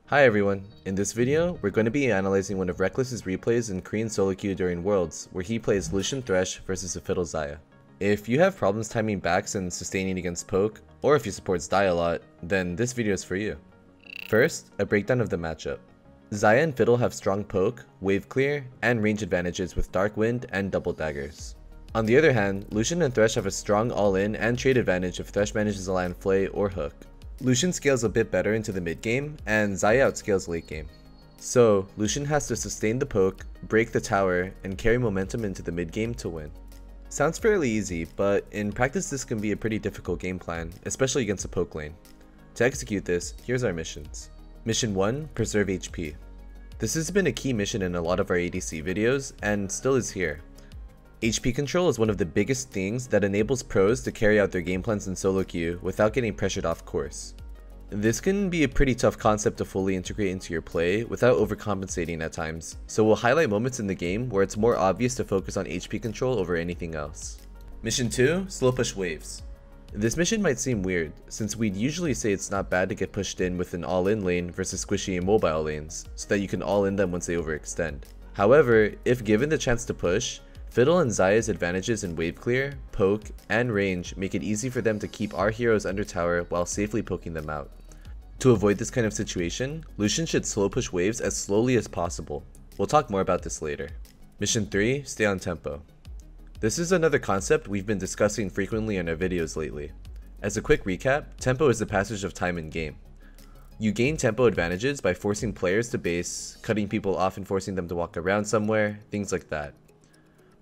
Hi everyone, in this video, we're going to be analyzing one of Rekkles' replays in Korean solo queue during Worlds, where he plays Lucian Thresh versus a Fiddle Xayah. If you have problems timing backs and sustaining against poke, or if you support Xayah a lot, then this video is for you. First, a breakdown of the matchup. Xayah and Fiddle have strong poke, wave clear, and range advantages with Dark Wind and double daggers. On the other hand, Lucian and Thresh have a strong all-in and trade advantage if Thresh manages to land Flay or Hook. Lucian scales a bit better into the mid game, and Xayah outscales late game. So, Lucian has to sustain the poke, break the tower, and carry momentum into the mid game to win. Sounds fairly easy, but in practice this can be a pretty difficult game plan, especially against a poke lane. To execute this, here's our missions. Mission 1, Preserve HP. This has been a key mission in a lot of our ADC videos, and still is here. HP control is one of the biggest things that enables pros to carry out their game plans in solo queue without getting pressured off course. This can be a pretty tough concept to fully integrate into your play without overcompensating at times, so we'll highlight moments in the game where it's more obvious to focus on HP control over anything else. Mission 2, Slow Push Waves. This mission might seem weird, since we'd usually say it's not bad to get pushed in with an all-in lane versus squishy and mobile lanes, so that you can all-in them once they overextend. However, if given the chance to push, Fiddle and Xayah's advantages in wave clear, poke, and range make it easy for them to keep our heroes under tower while safely poking them out. To avoid this kind of situation, Lucian should slow push waves as slowly as possible. We'll talk more about this later. Mission 3, Stay on Tempo. This is another concept we've been discussing frequently in our videos lately. As a quick recap, tempo is the passage of time in game. You gain tempo advantages by forcing players to base, cutting people off and forcing them to walk around somewhere, things like that.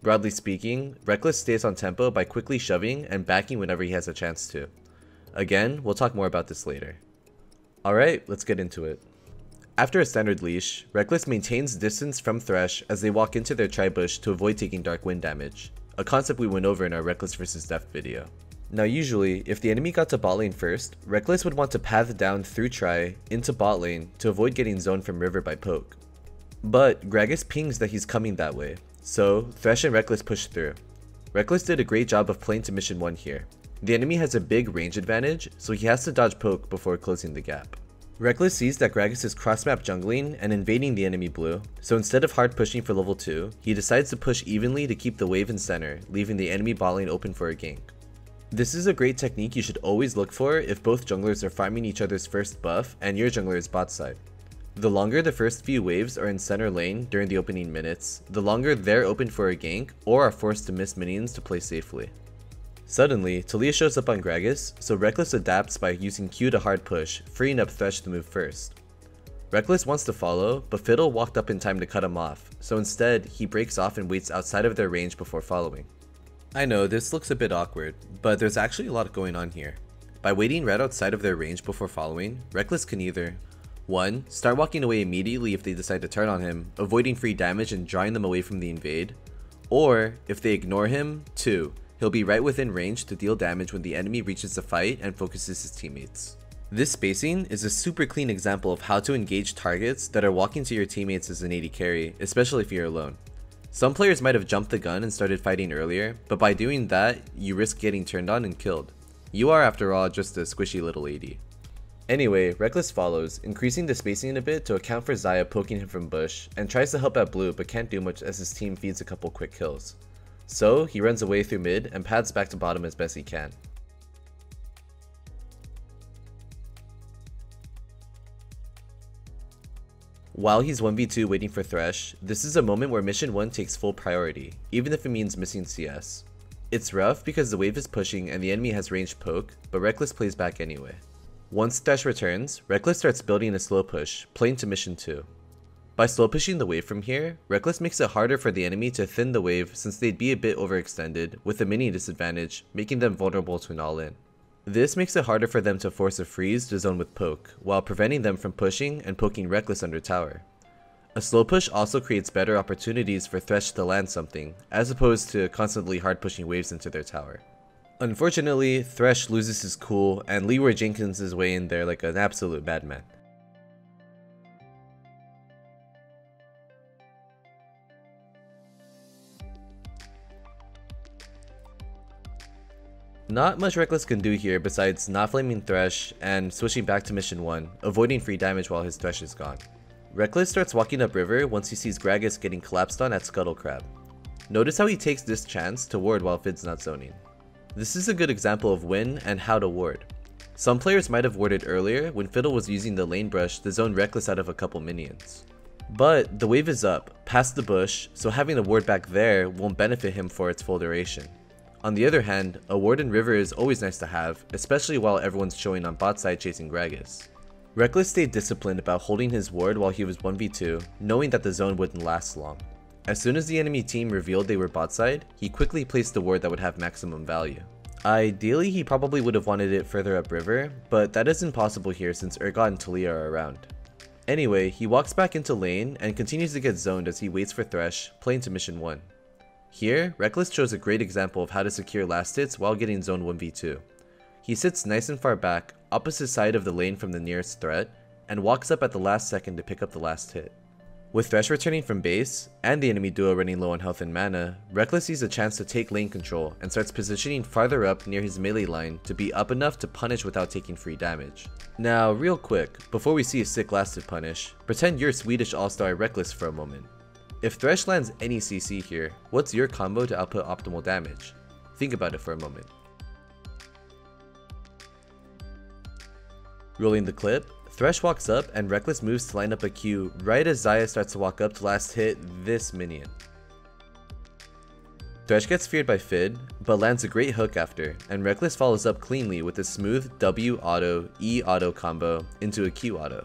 Broadly speaking, Rekkles stays on tempo by quickly shoving and backing whenever he has a chance to. Again, we'll talk more about this later. Alright, let's get into it. After a standard leash, Rekkles maintains distance from Thresh as they walk into their tri-bush to avoid taking Dark Wind damage, a concept we went over in our Rekkles vs Deft video. Now usually, if the enemy got to bot lane first, Rekkles would want to path down through tri into bot lane to avoid getting zoned from river by poke. But Gragas pings that he's coming that way, so Thresh and Rekkles push through. Rekkles did a great job of playing to mission 1 here. The enemy has a big range advantage, so he has to dodge poke before closing the gap. Rekkles sees that Gragas is cross-map jungling and invading the enemy blue, so instead of hard pushing for level 2, he decides to push evenly to keep the wave in center, leaving the enemy bot lane open for a gank. This is a great technique you should always look for if both junglers are farming each other's first buff and your jungler is bot side. The longer the first few waves are in center lane during the opening minutes, the longer they're open for a gank or are forced to miss minions to play safely. Suddenly, Taliyah shows up on Gragas, so Rekkles adapts by using Q to hard push, freeing up Thresh to move first. Rekkles wants to follow, but Fiddle walked up in time to cut him off, so instead, he breaks off and waits outside of their range before following. I know, this looks a bit awkward, but there's actually a lot going on here. By waiting right outside of their range before following, Rekkles can either 1. Start walking away immediately if they decide to turn on him, avoiding free damage and drawing them away from the invade. Or, if they ignore him, 2. He'll be right within range to deal damage when the enemy reaches the fight and focuses his teammates. This spacing is a super clean example of how to engage targets that are walking to your teammates as an AD carry, especially if you're alone. Some players might have jumped the gun and started fighting earlier, but by doing that, you risk getting turned on and killed. You are, after all, just a squishy little AD. Anyway, Rekkles follows, increasing the spacing a bit to account for Xayah poking him from bush, and tries to help out blue but can't do much as his team feeds a couple quick kills. So, he runs away through mid and pads back to bottom as best he can. While he's 1v2 waiting for Thresh, this is a moment where mission 1 takes full priority, even if it means missing CS. It's rough because the wave is pushing and the enemy has ranged poke, but Rekkles plays back anyway. Once Thresh returns, Rekkles starts building a slow push, playing to mission 2. By slow pushing the wave from here, Rekkles makes it harder for the enemy to thin the wave since they'd be a bit overextended, with a mini disadvantage, making them vulnerable to an all-in. This makes it harder for them to force a freeze to zone with poke, while preventing them from pushing and poking Rekkles under tower. A slow push also creates better opportunities for Thresh to land something, as opposed to constantly hard pushing waves into their tower. Unfortunately, Thresh loses his cool and Leroy Jenkins his way in there like an absolute madman. Not much Rekkles can do here besides not flaming Thresh and switching back to mission 1, avoiding free damage while his Thresh is gone. Rekkles starts walking up river once he sees Gragas getting collapsed on at Scuttle Crab. Notice how he takes this chance to ward while Fid's not zoning. This is a good example of when and how to ward. Some players might have warded earlier when Fiddle was using the lane brush to zone Rekkles out of a couple minions. But the wave is up, past the bush, so having a ward back there won't benefit him for its full duration. On the other hand, a ward in river is always nice to have, especially while everyone's showing on bot side chasing Gragas. Rekkles stayed disciplined about holding his ward while he was 1v2, knowing that the zone wouldn't last long. As soon as the enemy team revealed they were bot side, he quickly placed the ward that would have maximum value. Ideally, he probably would have wanted it further up river, but that isn't possible here since Urgot and Taliyah are around. Anyway, he walks back into lane and continues to get zoned as he waits for Thresh, playing to mission 1. Here, Rekkles chose a great example of how to secure last hits while getting zoned 1v2. He sits nice and far back, opposite side of the lane from the nearest threat, and walks up at the last second to pick up the last hit. With Thresh returning from base, and the enemy duo running low on health and mana, Rekkles sees a chance to take lane control and starts positioning farther up near his melee line to be up enough to punish without taking free damage. Now, real quick, before we see a sick last hit punish, pretend you're Swedish all-star Rekkles for a moment. If Thresh lands any CC here, what's your combo to output optimal damage? Think about it for a moment. Rolling the clip, Thresh walks up and Rekkles moves to line up a Q right as Xayah starts to walk up to last hit this minion. Thresh gets feared by Fid, but lands a great hook after, and Rekkles follows up cleanly with a smooth W auto, E auto combo into a Q auto.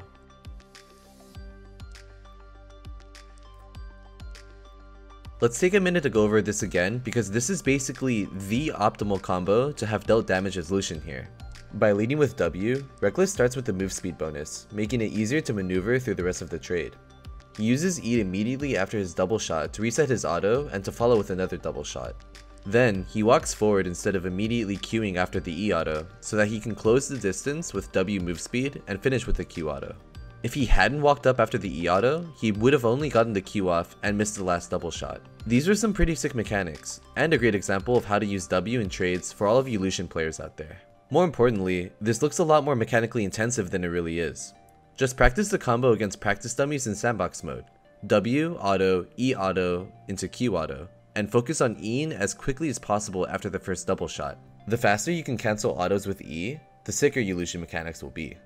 Let's take a minute to go over this again because this is basically the optimal combo to have dealt damage as Lucian here. By leading with W, Rekkles starts with the move speed bonus, making it easier to maneuver through the rest of the trade. He uses E immediately after his double shot to reset his auto and to follow with another double shot. Then, he walks forward instead of immediately Qing after the E auto, so that he can close the distance with W move speed and finish with the Q auto. If he hadn't walked up after the E auto, he would have only gotten the Q off and missed the last double shot. These are some pretty sick mechanics, and a great example of how to use W in trades for all of you Lucian players out there. More importantly, this looks a lot more mechanically intensive than it really is. Just practice the combo against practice dummies in sandbox mode. W auto, E auto into Q auto, and focus on E'ing as quickly as possible after the first double shot. The faster you can cancel autos with E, the sicker your Lucian mechanics will be.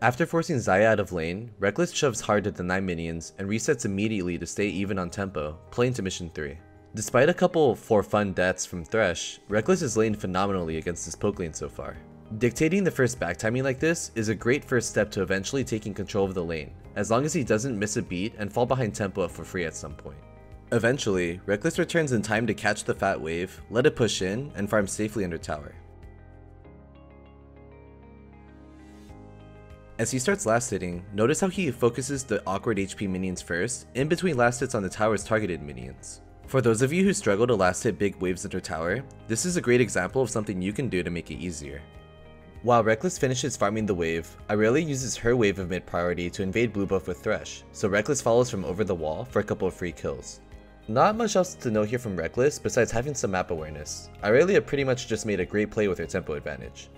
After forcing Xayah out of lane, Rekkles shoves hard to deny minions and resets immediately to stay even on tempo, playing to mission 3. Despite a couple for fun deaths from Thresh, Rekkles has laned phenomenally against his poke lane so far. Dictating the first back timing like this is a great first step to eventually taking control of the lane, as long as he doesn't miss a beat and fall behind tempo for free at some point. Eventually, Rekkles returns in time to catch the fat wave, let it push in, and farm safely under tower. As he starts last hitting, notice how he focuses the awkward HP minions first, in between last hits on the tower's targeted minions. For those of you who struggle to last hit big waves under tower, this is a great example of something you can do to make it easier. While Rekkles finishes farming the wave, Irelia uses her wave of mid priority to invade blue buff with Thresh, so Rekkles follows from over the wall for a couple of free kills. Not much else to know here from Rekkles besides having some map awareness. Irelia pretty much just made a great play with her tempo advantage.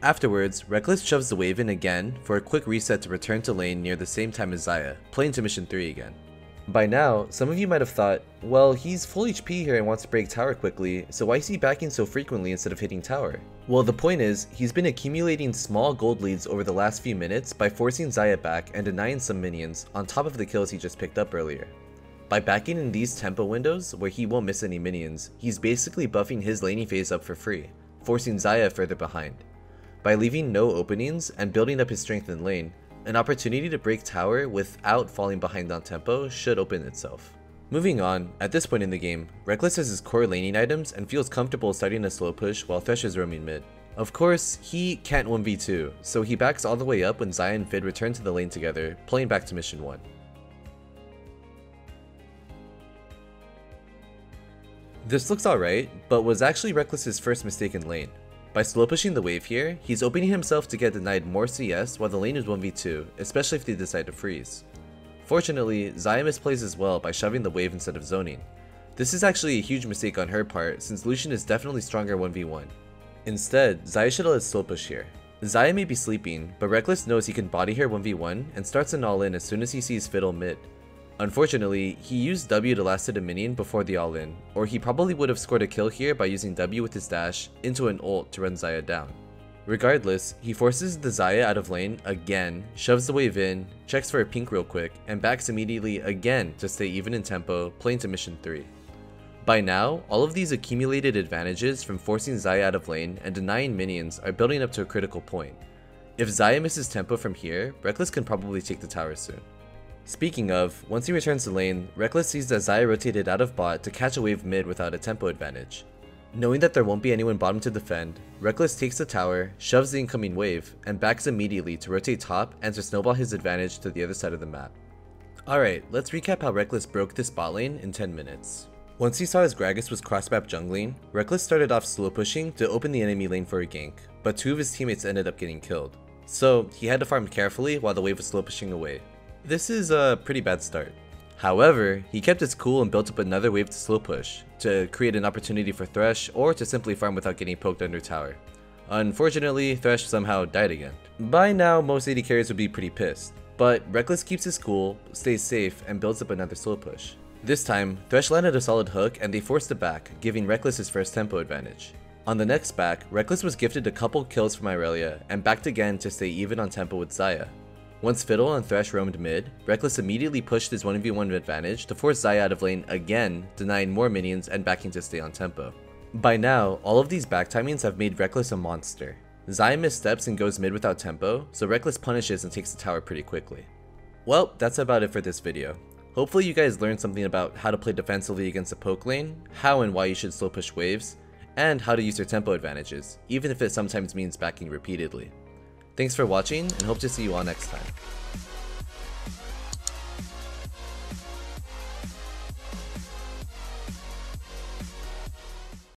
Afterwards, Rekkles shoves the wave in again for a quick reset to return to lane near the same time as Xayah, playing to mission 3 again. By now, some of you might have thought, well, he's full HP here and wants to break tower quickly, so why is he backing so frequently instead of hitting tower? Well, the point is, he's been accumulating small gold leads over the last few minutes by forcing Xayah back and denying some minions on top of the kills he just picked up earlier. By backing in these tempo windows, where he won't miss any minions, he's basically buffing his laning phase up for free, forcing Xayah further behind. By leaving no openings and building up his strength in lane, an opportunity to break tower without falling behind on tempo should open itself. Moving on, at this point in the game, Rekkles has his core laning items and feels comfortable starting a slow push while Thresh is roaming mid. Of course, he can't 1v2, so he backs all the way up when Xayah and Fid return to the lane together, playing back to mission 1. This looks alright, but was actually Rekkles' first mistake in lane. By slow pushing the wave here, he's opening himself to get denied more CS while the lane is 1v2, especially if they decide to freeze. Fortunately, Xayah misplays as well by shoving the wave instead of zoning. This is actually a huge mistake on her part since Lucian is definitely stronger 1v1. Instead, Xayah should let slow push here. Xayah may be sleeping, but Rekkles knows he can body her 1v1 and starts an all-in as soon as he sees Fiddle mid. Unfortunately, he used W to last hit a minion before the all-in, or he probably would have scored a kill here by using W with his dash into an ult to run Xayah down. Regardless, he forces the Xayah out of lane again, shoves the wave in, checks for a pink real quick, and backs immediately again to stay even in tempo, playing to mission 3. By now, all of these accumulated advantages from forcing Xayah out of lane and denying minions are building up to a critical point. If Xayah misses tempo from here, Rekkles can probably take the tower soon. Speaking of, once he returns to lane, Rekkles sees that Xayah rotated out of bot to catch a wave mid without a tempo advantage. Knowing that there won't be anyone bottom to defend, Rekkles takes the tower, shoves the incoming wave, and backs immediately to rotate top and to snowball his advantage to the other side of the map. Alright, let's recap how Rekkles broke this bot lane in 10 minutes. Once he saw his Gragas was cross-map jungling, Rekkles started off slow pushing to open the enemy lane for a gank, but 2 of his teammates ended up getting killed. So he had to farm carefully while the wave was slow pushing away. This is a pretty bad start. However, he kept his cool and built up another wave to slow push, to create an opportunity for Thresh or to simply farm without getting poked under tower. Unfortunately, Thresh somehow died again. By now, most AD carries would be pretty pissed, but Rekkles keeps his cool, stays safe, and builds up another slow push. This time, Thresh landed a solid hook and they forced it back, giving Rekkles his first tempo advantage. On the next back, Rekkles was gifted a couple kills from Irelia and backed again to stay even on tempo with Xayah. Once Fiddle and Thresh roamed mid, Rekkles immediately pushed his 1v1 advantage to force Xayah out of lane again, denying more minions and backing to stay on tempo. By now, all of these back timings have made Rekkles a monster. Xayah missteps and goes mid without tempo, so Rekkles punishes and takes the tower pretty quickly. Well, that's about it for this video. Hopefully you guys learned something about how to play defensively against a poke lane, how and why you should slow push waves, and how to use your tempo advantages, even if it sometimes means backing repeatedly. Thanks for watching, and hope to see you all next time.